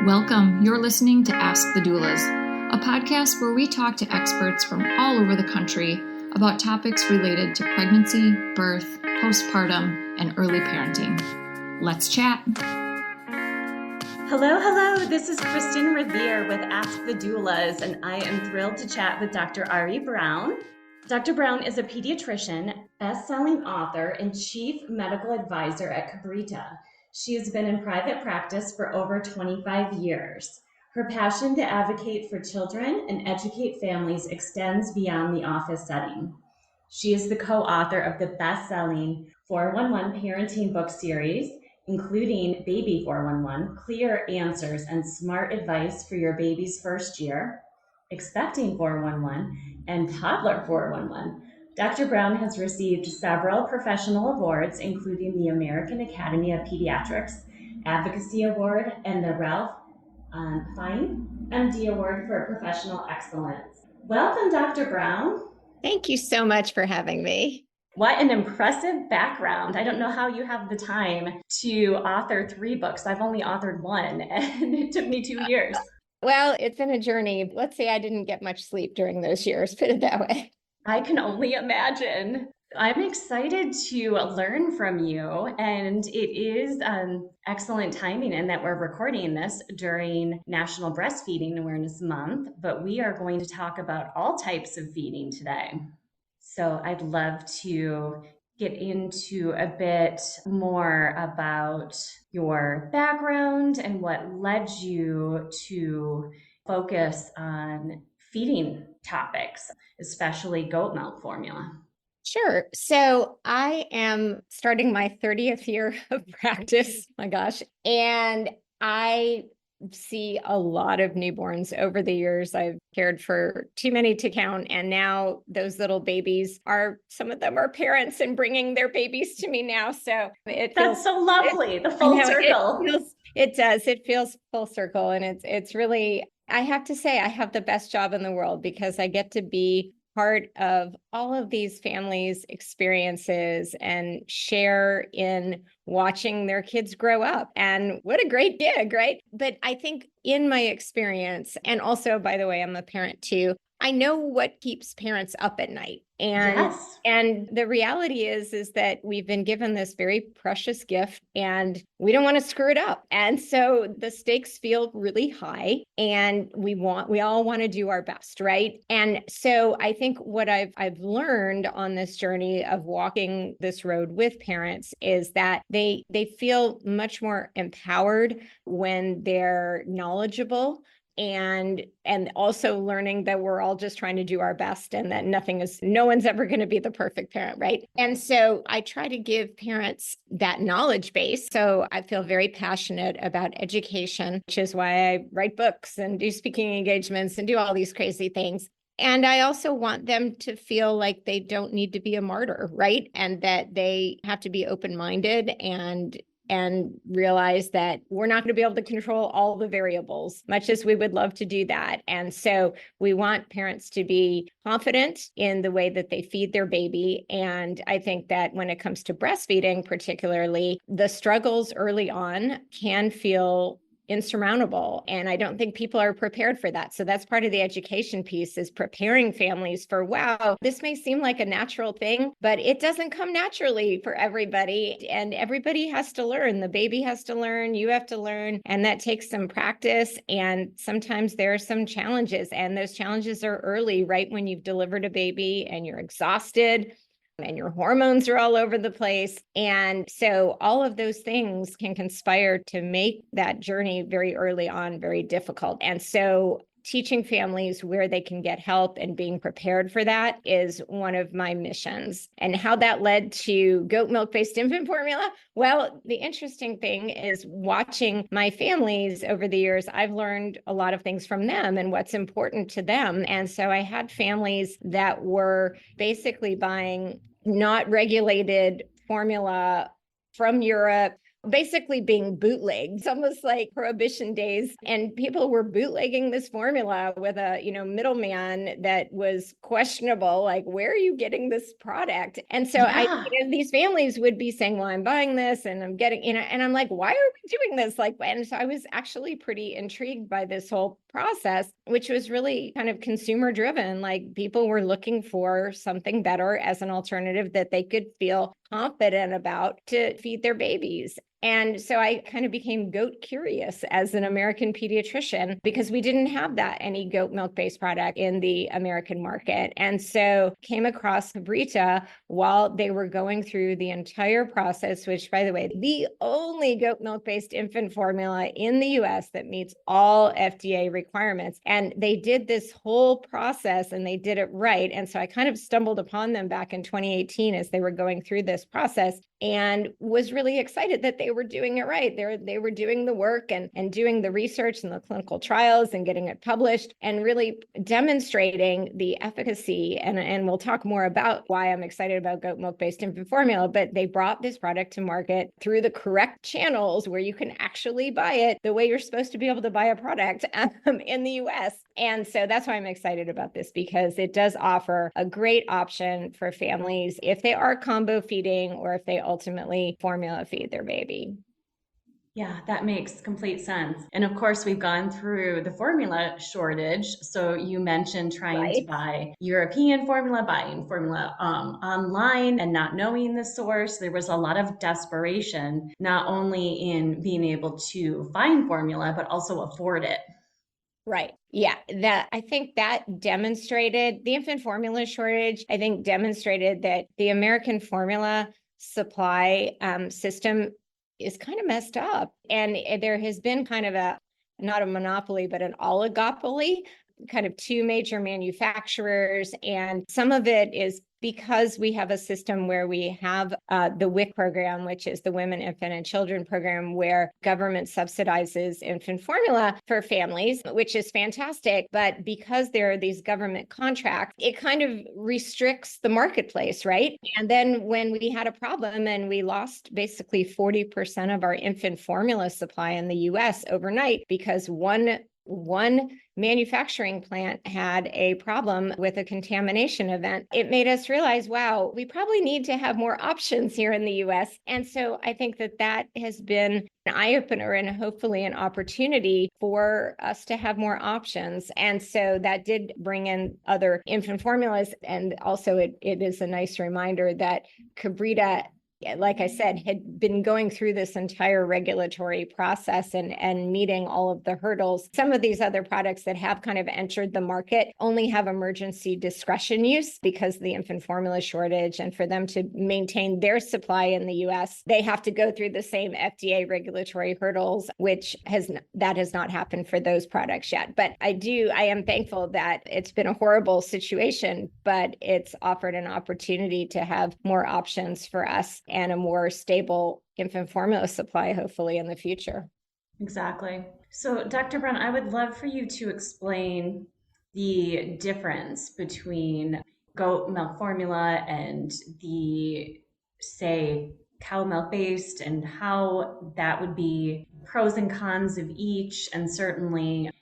Welcome. You're listening to Ask the Doulasl, a podcast where we talk to experts from all over the country about topics related to pregnancy, birth, postpartum, and early parenting. Let's chat. Hello. This is Kristin Revere with Ask the Doulasl, and I am thrilled to chat with Dr. Ari Brown. Dr. Brown is a pediatrician, best-selling author, and chief medical advisor at Kabrita. She has been in private practice for over 25 years. Her passion to advocate for children and educate families extends beyond the office setting. She is the co-author of the best-selling 411 parenting book series, including Baby 411, Clear Answers and Smart Advice for Your Baby's First Year, Expecting 411, and Toddler 411. Dr. Brown has received several professional awards, including the American Academy of Pediatrics Advocacy Award and the Ralph Fine MD Award for Professional Excellence. Welcome, Dr. Brown. Thank you so much for having me. What an impressive background. I don't know how you have the time to author 3 books. I've only authored 1, and it took me 2 years. Well, it's been a journey. Let's say I didn't get much sleep during those years, put it that way. I can only imagine. I'm excited to learn from you, and it is excellent timing in that we're recording this during National Breastfeeding Awareness Month, but we are going to talk about all types of feeding today. So I'd love to get into a bit more about your background and what led you to focus on feeding topics, especially goat milk formula. Sure. So I am starting my 30th year of practice. My gosh. And I see a lot of newborns over the years. I've cared for too many to count. And now those little babies some of them are parents and bringing their babies to me now. So That's so lovely. The full circle. It does. It feels full circle. And it's really, I have to say, I have the best job in the world because I get to be part of all of these families' experiences and share in watching their kids grow up. And what a great gig, right? But I think in my experience, and also, by the way, I'm a parent too, I know what keeps parents up at night. And the reality is that we've been given this very precious gift and we don't want to screw it up. And so the stakes feel really high and we all want to do our best, right? And so I think what I've learned on this journey of walking this road with parents is that they feel much more empowered when they're knowledgeable, and also learning that we're all just trying to do our best and that no one's ever going to be the perfect parent, right? And so I try to give parents that knowledge base. So I feel very passionate about education, which is why I write books and do speaking engagements and do all these crazy things. And I also want them to feel like they don't need to be a martyr, right? And that they have to be open-minded and realize that we're not going to be able to control all the variables, much as we would love to do that. And so we want parents to be confident in the way that they feed their baby. And I think that when it comes to breastfeeding, particularly, the struggles early on can feel insurmountable. And I don't think people are prepared for that. So that's part of the education piece, is preparing families for, wow, this may seem like a natural thing, but it doesn't come naturally for everybody. And everybody has to learn. The baby has to learn, you have to learn, and that takes some practice. And sometimes there are some challenges, and those challenges are early, right when you've delivered a baby and you're exhausted and your hormones are all over the place. And so all of those things can conspire to make that journey very early on very difficult. And so teaching families where they can get help and being prepared for that is one of my missions. And how that led to goat milk-based infant formula? Well, the interesting thing is watching my families over the years, I've learned a lot of things from them and what's important to them. And so I had families that were basically buying not regulated formula from Europe basically being bootlegged. It's almost like prohibition days, and people were bootlegging this formula with a, middleman that was questionable. Like, where are you getting this product? And so these families would be saying, well, I'm buying this and I'm getting, and I'm like, why are we doing this? Like, and so I was actually pretty intrigued by this whole process, which was really kind of consumer driven. Like, people were looking for something better as an alternative that they could feel confident about to feed their babies. And so I kind of became goat curious as an American pediatrician, because we didn't have any goat milk-based product in the American market. And so came across Kabrita while they were going through the entire process, which, by the way, the only goat milk-based infant formula in the US that meets all FDA requirements. And they did this whole process and they did it right. And so I kind of stumbled upon them back in 2018 as they were going through this process, and was really excited that they were doing it right. They were doing the work and doing the research and the clinical trials and getting it published and really demonstrating the efficacy. And we'll talk more about why I'm excited about goat milk-based infant formula, but they brought this product to market through the correct channels where you can actually buy it the way you're supposed to be able to buy a product in the US. And so that's why I'm excited about this, because it does offer a great option for families if they are combo feeding or if they ultimately formula feed their baby. Yeah, that makes complete sense. And of course, we've gone through the formula shortage. So you mentioned trying to buy European formula, buying formula online and not knowing the source. There was a lot of desperation, not only in being able to find formula, but also afford it. Right. Yeah. I think that demonstrated the infant formula shortage. I think demonstrated that the American formula supply system is kind of messed up. And there has been kind of not a monopoly, but an oligopoly, kind of two major manufacturers. And some of it is because we have a system where we have the WIC program, which is the Women, Infant, and Children program, where government subsidizes infant formula for families, which is fantastic. But because there are these government contracts, it kind of restricts the marketplace, right? And then when we had a problem and we lost basically 40% of our infant formula supply in the US overnight because one manufacturing plant had a problem with a contamination event, it made us realize, wow, we probably need to have more options here in the US. And so I think that has been an eye-opener and hopefully an opportunity for us to have more options. And so that did bring in other infant formulas. And also it is a nice reminder that Kabrita, like I said, had been going through this entire regulatory process and meeting all of the hurdles. Some of these other products that have kind of entered the market only have emergency discretion use because of the infant formula shortage. And for them to maintain their supply in the US, they have to go through the same FDA regulatory hurdles, which has not happened for those products yet. But I am thankful that it's been a horrible situation, but it's offered an opportunity to have more options for us and a more stable infant formula supply, hopefully, in the future. Exactly. So, Dr. Brown, I would love for you to explain the difference between goat milk formula and the, say, cow milk based, and how that would be pros and cons of each. And certainly,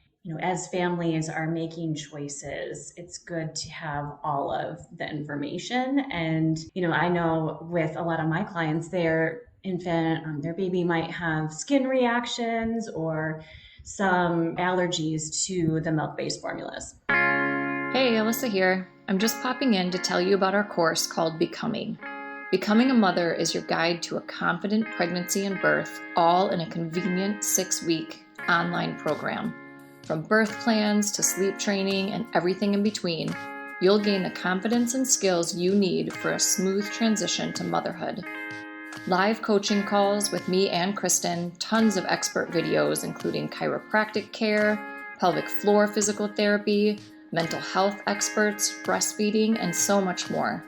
as families are making choices, it's good to have all of the information. And, I know with a lot of my clients, their infant, their baby might have skin reactions or some allergies to the milk-based formulas. Hey, Alyssa here. I'm just popping in to tell you about our course called Becoming. Becoming a Mother is your guide to a confident pregnancy and birth, all in a convenient 6-week online program. From birth plans to sleep training and everything in between, you'll gain the confidence and skills you need for a smooth transition to motherhood. Live coaching calls with me and Kristin, tons of expert videos including chiropractic care, pelvic floor physical therapy, mental health experts, breastfeeding, and so much more.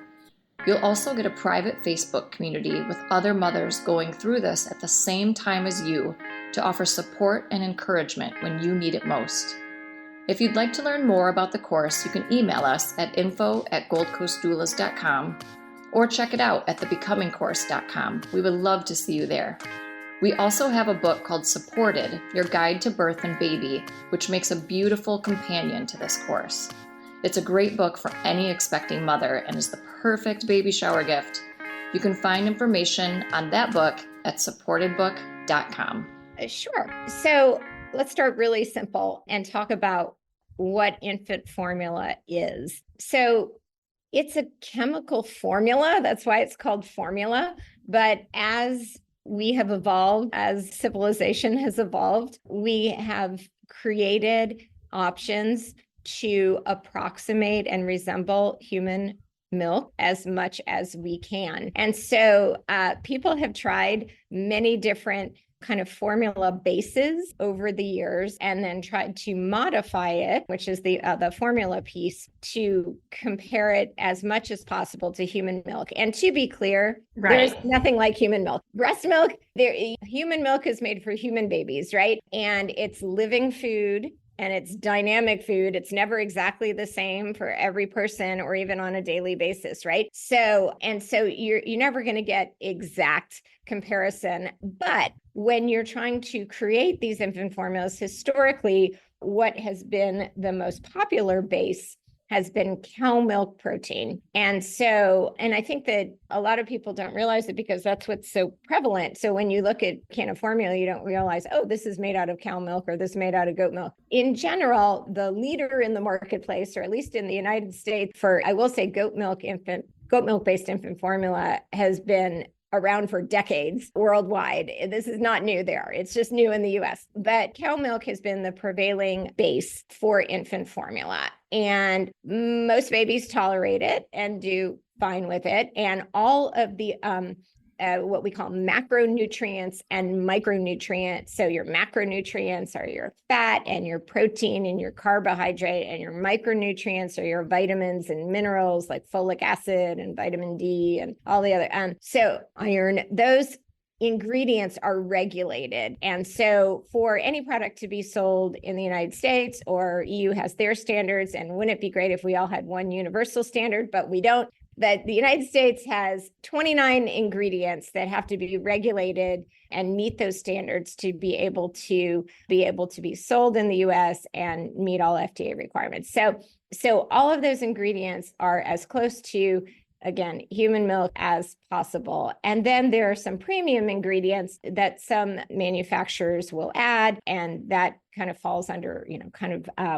You'll also get a private Facebook community with other mothers going through this at the same time as you to offer support and encouragement when you need it most. If you'd like to learn more about the course, you can email us at info@goldcoastdoulas.com or check it out at thebecomingcourse.com. We would love to see you there. We also have a book called Supported, Your Guide to Birth and Baby, which makes a beautiful companion to this course. It's a great book for any expecting mother and is the perfect baby shower gift. You can find information on that book at supportedbook.com. Sure. So let's start really simple and talk about what infant formula is. So it's a chemical formula. That's why it's called formula. But as we have evolved, as civilization has evolved, we have created options to approximate and resemble human milk as much as we can. And so people have tried many different kind of formula bases over the years and then tried to modify it, which is the formula piece, to compare it as much as possible to human milk. And to be clear, There's nothing like human milk. Breast milk, human milk is made for human babies, right? And it's living food. And it's dynamic food. It's never exactly the same for every person or even on a daily basis, right? So you're never going to get exact comparison. But when you're trying to create these infant formulas, historically, what has been the most popular base has been cow milk protein. And I think that a lot of people don't realize it because that's what's so prevalent. So when you look at can of formula, you don't realize, oh, this is made out of cow milk or this is made out of goat milk. In general, the leader in the marketplace, or at least in the United States, for, I will say, goat milk-based infant formula has been around for decades worldwide. This is not new there. It's just new in the US. But cow milk has been the prevailing base for infant formula. And most babies tolerate it and do fine with it. And all of the what we call macronutrients and micronutrients. So your macronutrients are your fat and your protein and your carbohydrate, and your micronutrients are your vitamins and minerals like folic acid and vitamin D and all the other. So iron, those ingredients are regulated. And so for any product to be sold in the United States, or EU has their standards, and wouldn't it be great if we all had one universal standard, but we don't. That the United States has 29 ingredients that have to be regulated and meet those standards to be able to be sold in the US and meet all FDA requirements. So all of those ingredients are as close to, again, human milk as possible. And then there are some premium ingredients that some manufacturers will add, and that kind of falls under,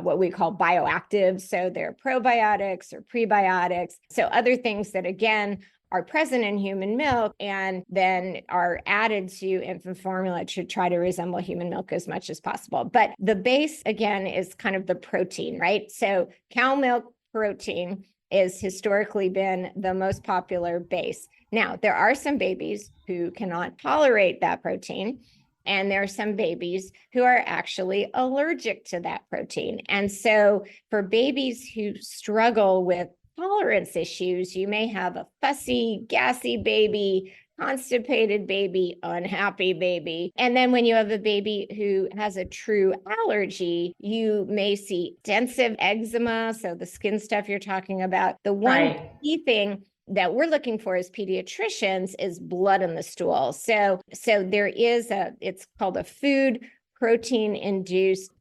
what we call bioactives. So they're probiotics or prebiotics. So other things that, again, are present in human milk and then are added to infant formula to try to resemble human milk as much as possible. But the base, again, is kind of the protein, right? So cow milk protein is historically been the most popular base. Now, there are some babies who cannot tolerate that protein, and there are some babies who are actually allergic to that protein. And so for babies who struggle with tolerance issues, you may have a fussy, gassy baby, constipated baby, unhappy baby. And then when you have a baby who has a true allergy, you may see extensive eczema. So the skin stuff you're talking about. The one key thing that we're looking for as pediatricians is blood in the stool. So there is it's called a food protein induced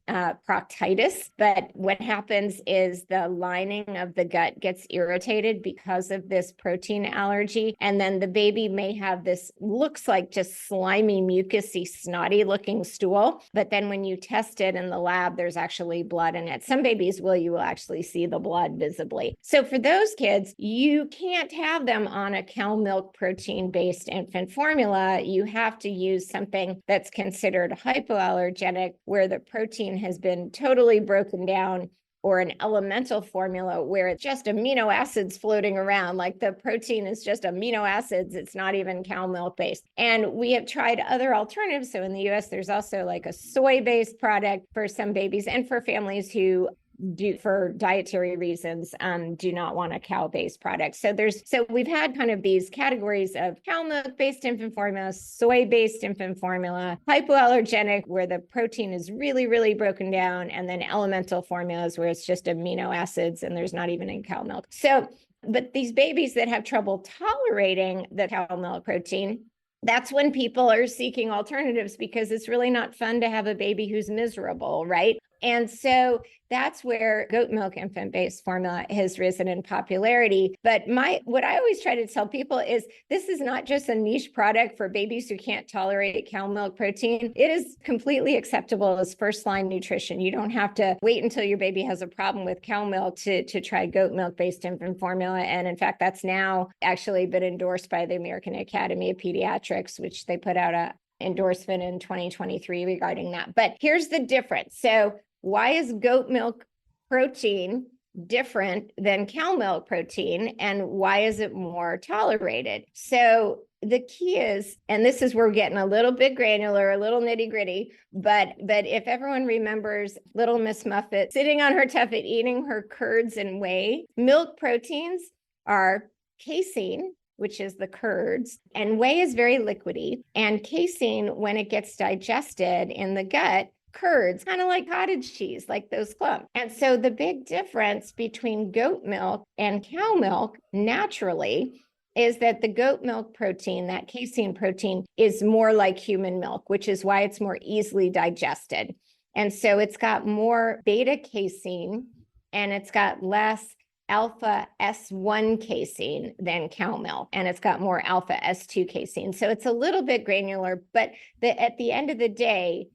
proctitis. But what happens is the lining of the gut gets irritated because of this protein allergy. And then the baby may have this, looks like just slimy, mucousy, snotty looking stool. But then when you test it in the lab, there's actually blood in it. Some babies you will actually see the blood visibly. So for those kids, you can't have them on a cow milk protein based infant formula. You have to use something that's considered hypoallergenic, where the protein has been totally broken down, or an elemental formula where it's just amino acids floating around, like the protein is just amino acids. It's not even cow milk based. And we have tried other alternatives. So in the US, there's also like a soy-based product for some babies and for families who do, for dietary reasons, do not want a cow-based product. So we've had kind of these categories of cow milk-based infant formula, soy-based infant formula, hypoallergenic, where the protein is really, really broken down, and then elemental formulas where it's just amino acids and there's not even in cow milk. So, but these babies that have trouble tolerating the cow milk protein, that's when people are seeking alternatives, because it's really not fun to have a baby who's miserable, right? And so that's where goat milk infant-based formula has risen in popularity. But what I always try to tell people is this is not just a niche product for babies who can't tolerate cow milk protein. It is completely acceptable as first-line nutrition. You don't have to wait until your baby has a problem with cow milk to try goat milk-based infant formula. And in fact, that's now actually been endorsed by the American Academy of Pediatrics, which they put out a endorsement in 2023 regarding that. But here's the difference. So why is goat milk protein different than cow milk protein, and why is it more tolerated? So the key is, and this is where we're getting a little bit granular, a little nitty gritty, but if everyone remembers little Miss Muffet sitting on her tuffet eating her curds and whey, milk proteins are casein, which is the curds, and whey is very liquidy, and casein, when it gets digested in the gut, curds, kind of like cottage cheese, like those clumps. And so the big difference between goat milk and cow milk naturally is that the goat milk protein, that casein protein, is more like human milk, which is why it's more easily digested. And so it's got more beta casein and it's got less alpha S1 casein than cow milk, and it's got more alpha S2 casein. So it's a little bit granular, but at the end of the day,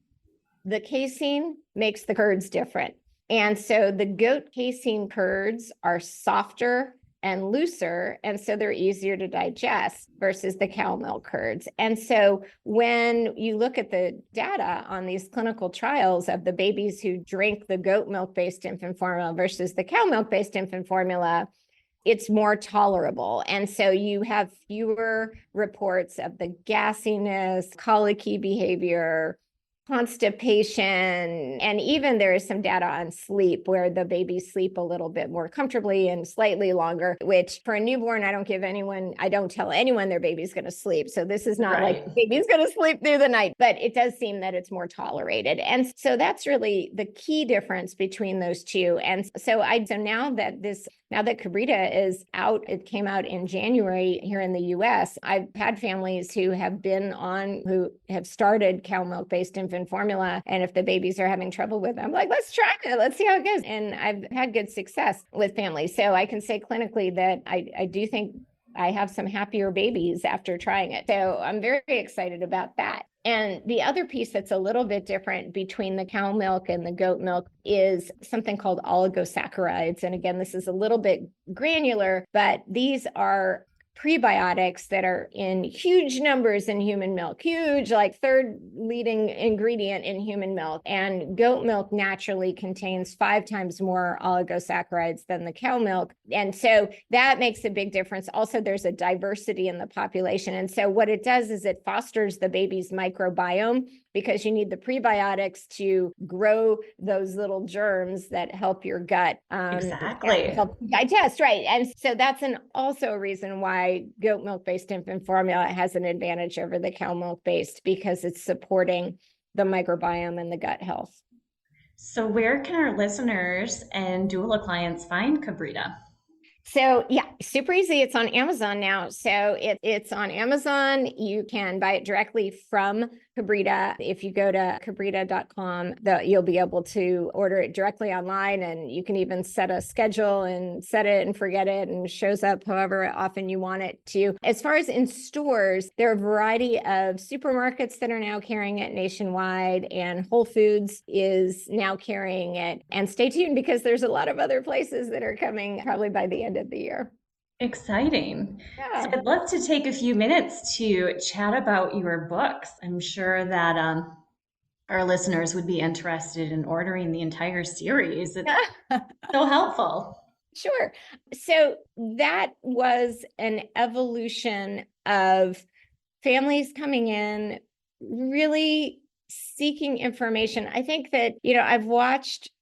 the casein makes the curds different. And so the goat casein curds are softer and looser, and so they're easier to digest versus the cow milk curds. And so when you look at the data on these clinical trials of the babies who drink the goat milk-based infant formula versus the cow milk-based infant formula, it's more tolerable. And so you have fewer reports of the gassiness, colicky behavior, constipation, and even there is some data on sleep where the babies sleep a little bit more comfortably and slightly longer, which for a newborn, I don't tell anyone their baby's going to sleep. So this is not like the baby's going to sleep through the night, but it does seem that it's more tolerated. And so that's really the key difference between those two. And so now that Kabrita is out, it came out in January here in the US, I've had families who have started cow milk-based infant formula. And if the babies are having trouble with it, I'm like, let's try it. Let's see how it goes. And I've had good success with families. So I can say clinically that I do think I have some happier babies after trying it. So I'm very excited about that. And the other piece that's a little bit different between the cow milk and the goat milk is something called oligosaccharides. And again, this is a little bit granular, but these are prebiotics that are in huge numbers in human milk, huge, like third leading ingredient in human milk. And goat milk naturally contains 5 times more oligosaccharides than the cow milk. And so that makes a big difference. Also, there's a diversity in the population. And so what it does is it fosters the baby's microbiome, because you need the prebiotics to grow those little germs that help your gut help digest, right? And so that's also a reason why goat milk-based infant formula has an advantage over the cow milk-based, because it's supporting the microbiome and the gut health. So where can our listeners and doula clients find Kabrita? So yeah, super easy. It's on Amazon now. So it's on Amazon. You can buy it directly from Kabrita. If you go to Kabrita.com, you'll be able to order it directly online, and you can even set a schedule and set it and forget it, and it shows up however often you want it to. As far as in stores, there are a variety of supermarkets that are now carrying it nationwide, and Whole Foods is now carrying it. And stay tuned, because there's a lot of other places that are coming probably by the end of the year. Exciting. Yeah. So I'd love to take a few minutes to chat about your books. I'm sure that our listeners would be interested in ordering the entire series. It's so helpful. Sure. So that was an evolution of families coming in, really seeking information. I think that,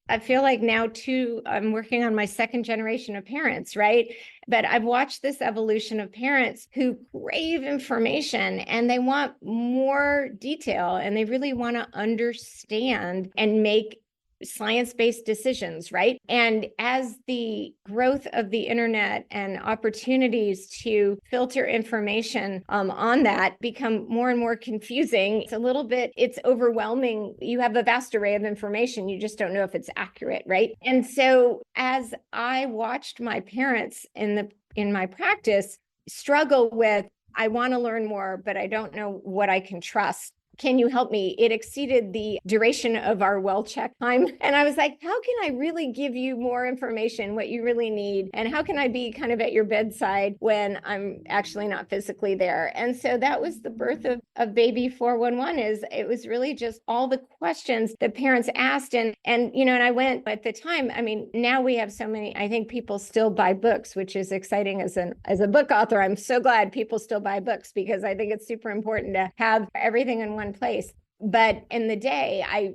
I feel like now too, I'm working on my second generation of parents, right? But I've watched this evolution of parents who crave information and they want more detail, and they really want to understand and make science-based decisions, right? And as the growth of the internet and opportunities to filter information on that become more and more confusing, it's overwhelming. You have a vast array of information. You just don't know if it's accurate, right? And so as I watched my parents in my practice struggle with, I want to learn more, but I don't know what I can trust. Can you help me? It exceeded the duration of our well-check time. And I was like, how can I really give you more information, what you really need? And how can I be kind of at your bedside when I'm actually not physically there? And so that was the birth of Baby 411. It was really just all the questions that parents asked. And I went at the time, now we have so many, I think people still buy books, which is exciting as a book author. I'm so glad people still buy books because I think it's super important to have everything in one place. But in the day, I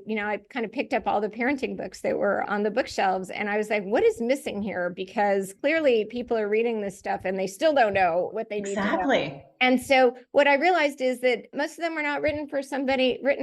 kind of picked up all the parenting books that were on the bookshelves. And I was like, what is missing here? Because clearly people are reading this stuff and they still don't know what they need to know. Exactly. And so what I realized is that most of them are not written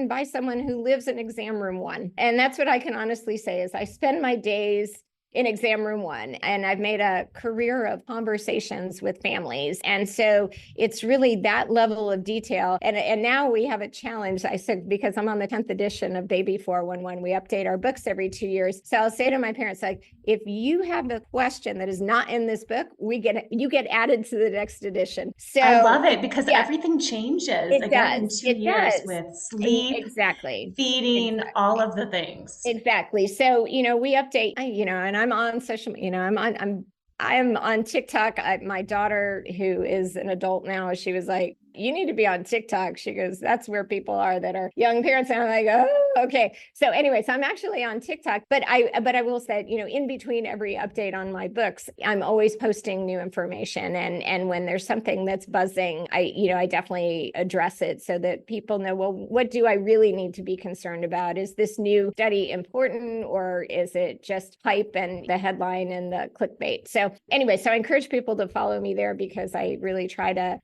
by someone who lives in exam room 1. And that's what I can honestly say is I spend my days in exam room 1, and I've made a career of conversations with families. And so it's really that level of detail. And now we have a challenge. I said, because I'm on the 10th edition of Baby 411, we update our books every 2 years. So I'll say to my parents, like, if you have a question that is not in this book, you get added to the next edition. So I love it because everything changes in 2 years with sleep, exactly, feeding, all of the things. Exactly. So, we update, and I'm on social, I'm on TikTok. My daughter, who is an adult now, she was like, you need to be on TikTok. She goes, that's where people are that are young parents. And I'm like, oh, okay. So anyway, I'm actually on TikTok, but I will say, in between every update on my books, I'm always posting new information. And when there's something that's buzzing, I definitely address it so that people know, well, what do I really need to be concerned about? Is this new study important, or is it just hype and the headline and the clickbait? So anyway, I encourage people to follow me there because I really try to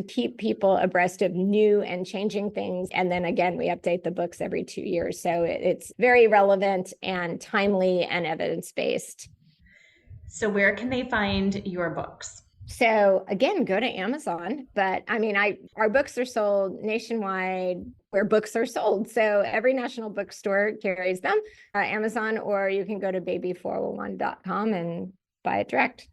keep people abreast of new and changing things. And then again, we update the books every 2 years. So it's very relevant and timely and evidence-based. So where can they find your books? So again, go to Amazon. But our books are sold nationwide where books are sold. So every national bookstore carries them, Amazon, or you can go to baby411.com and buy it direct.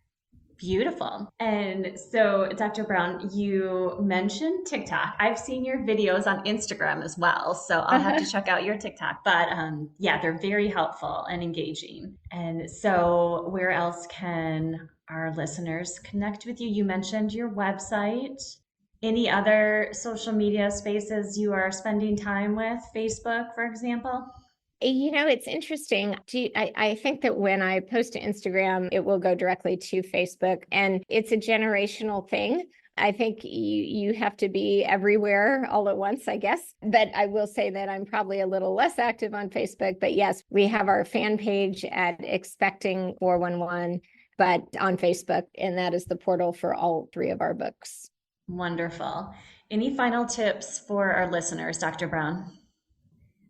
Beautiful. And so, Dr. Brown, you mentioned TikTok. I've seen your videos on Instagram as well, so I'll have to check out your TikTok. But they're very helpful and engaging. And so where else can our listeners connect with you? You mentioned your website. Any other social media spaces you are spending time with? Facebook, for example? It's interesting. I think that when I post to Instagram, it will go directly to Facebook, and it's a generational thing. I think you have to be everywhere all at once, I guess. But I will say that I'm probably a little less active on Facebook. But yes, we have our fan page at Expecting 411, but on Facebook, and that is the portal for all 3 of our books. Wonderful. Any final tips for our listeners, Dr. Brown?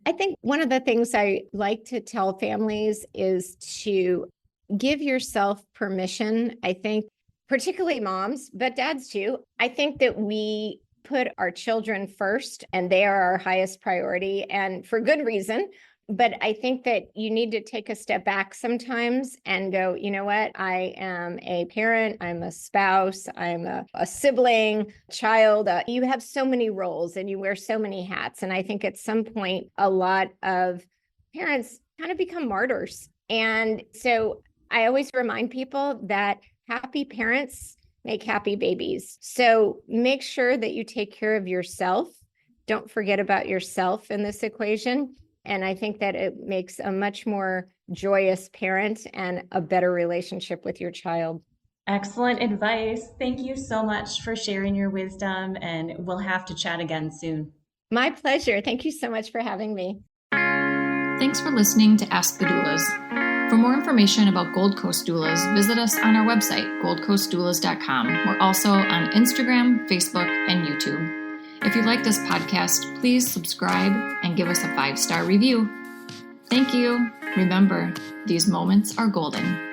I think one of the things I like to tell families is to give yourself permission. I think particularly moms, but dads too. I think that we put our children first and they are our highest priority, and for good reason. But I think that you need to take a step back sometimes and go, you know what? I am a parent, I'm a spouse, I'm a sibling, child. You have so many roles and you wear so many hats. And I think at some point, a lot of parents kind of become martyrs. And so I always remind people that happy parents make happy babies. So make sure that you take care of yourself. Don't forget about yourself in this equation. And I think that it makes a much more joyous parent and a better relationship with your child. Excellent advice. Thank you so much for sharing your wisdom, and we'll have to chat again soon. My pleasure. Thank you so much for having me. Thanks for listening to Ask the Doulas. For more information about Gold Coast Doulas, visit us on our website, goldcoastdoulas.com. We're also on Instagram, Facebook, and YouTube. If you like this podcast, please subscribe and give us a 5-star review. Thank you. Remember, these moments are golden.